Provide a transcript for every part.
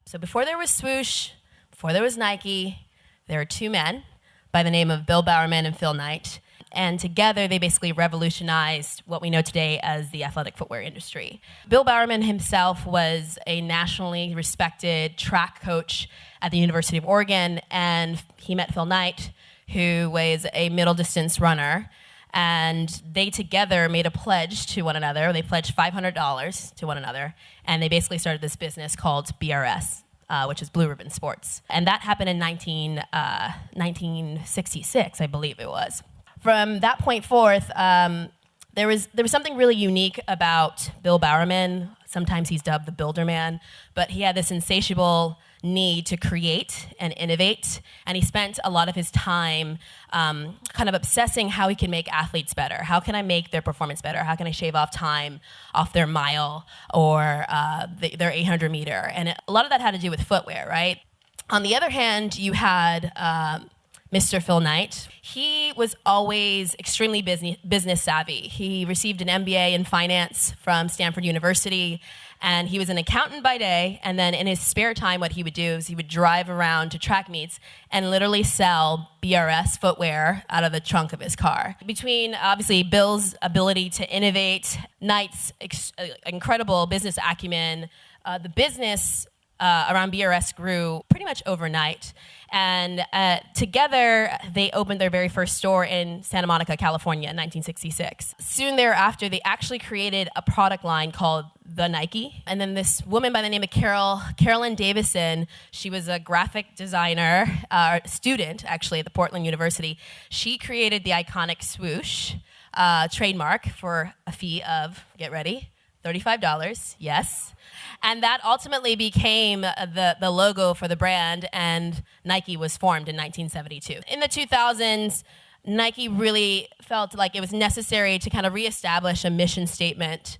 So before there was Swoosh, before there was Nike, there were two men by the name of Bill Bowerman and Phil Knight. And together, they basically revolutionized what we know today as the athletic footwear industry. Bill Bowerman himself was a nationally respected track coach at the University of Oregon, and he met Phil Knight, who was a middle distance runner. And they together made a pledge to one another. They pledged $500 to one another, and they basically started this business called BRS, which is Blue Ribbon Sports. And that happened in 1966, I believe it was. From that point forth, there was something really unique about Bill Bowerman. Sometimes he's dubbed the Builder Man, but he had this insatiable need to create and innovate, and he spent a lot of his time kind of obsessing how he can make athletes better. How can I make their performance better? How can I shave off time off their mile or their 800 meter? And a lot of that had to do with footwear, right? On the other hand, you had Mr. Phil Knight. He was always extremely business savvy. He received an MBA in finance from Stanford University, and he was an accountant by day, and then in his spare time, what he would do is he would drive around to track meets and literally sell BRS footwear out of the trunk of his car. Between, obviously, Bill's ability to innovate, Knight's incredible business acumen, the business around BRS grew pretty much overnight. And together, they opened their very first store in Santa Monica, California in 1966. Soon thereafter, they actually created a product line called The Nike. And then this woman by the name of Carolyn Davison, she was a graphic designer, student actually at the Portland University. She created the iconic swoosh trademark for a fee of, get ready, $35, yes. And that ultimately became the logo for the brand, and Nike was formed in 1972. In the 2000s, Nike really felt like it was necessary to kind of reestablish a mission statement,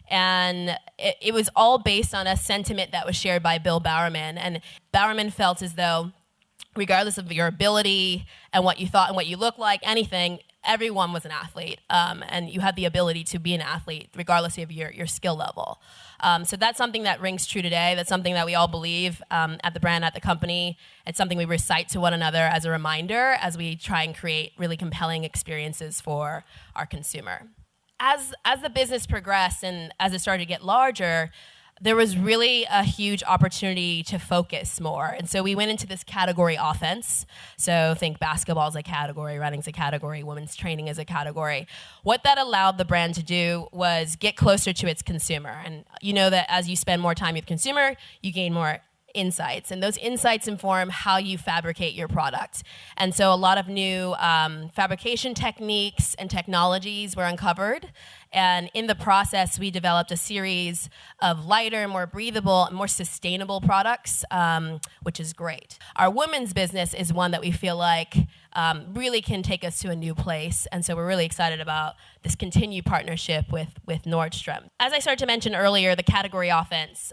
and it was all based on a sentiment that was shared by Bill Bowerman. And Bowerman felt as though, regardless of your ability and what you thought and what you looked like, anything, everyone was an athlete, and you had the ability to be an athlete regardless of your skill level. So that's something that rings true today. That's something that we all believe at the brand, at the company. It's something we recite to one another as a reminder as we try and create really compelling experiences for our consumer. As the business progressed and as it started to get larger, there was really a huge opportunity to focus more. And so we went into this category offense. So think basketball as a category, running's a category, women's training as a category. What that allowed the brand to do was get closer to its consumer. And you know that as you spend more time with consumer, you gain more insights, and those insights inform how you fabricate your product. And so a lot of new fabrication techniques and technologies were uncovered, and in the process we developed a series of lighter, more breathable, and more sustainable products, which is great. Our women's business is one that we feel like really can take us to a new place, and so we're really excited about this continued partnership with Nordstrom. As I started to mention earlier, the category offense,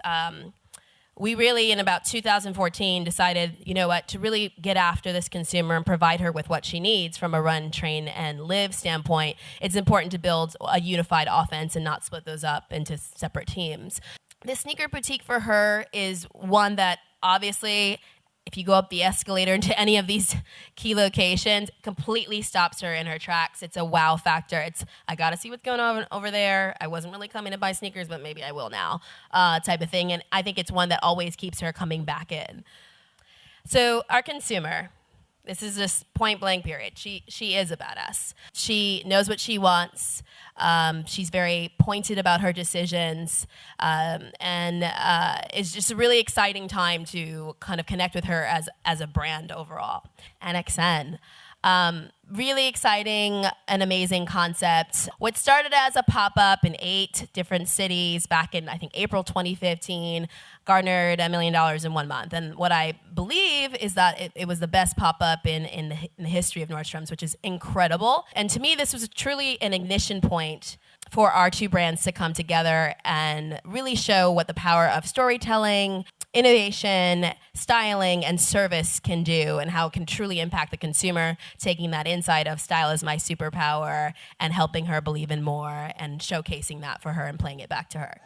we really, in about 2014, decided, you know what, to really get after this consumer and provide her with what she needs from a run, train, and live standpoint, it's important to build a unified offense and not split those up into separate teams. The sneaker boutique for her is one that obviously, if you go up the escalator into any of these key locations, completely stops her in her tracks. It's a wow factor. It's, I gotta see what's going on over there. I wasn't really coming to buy sneakers, but maybe I will now, type of thing. And I think it's one that always keeps her coming back in. So our consumer, this is just point blank period. She is a badass. She knows what she wants. She's very pointed about her decisions, and it's just a really exciting time to kind of connect with her as a brand overall. NXN. Really exciting and amazing concept. What started as a pop-up in 8 different cities back in, I think, April 2015, garnered $1 million in 1 month. And what I believe is that it was the best pop-up in the history of Nordstrom's, which is incredible. And to me, this was truly an ignition point for our two brands to come together and really show what the power of storytelling, innovation, styling, and service can do, and how it can truly impact the consumer, taking that insight of style is my superpower and helping her believe in more and showcasing that for her and playing it back to her.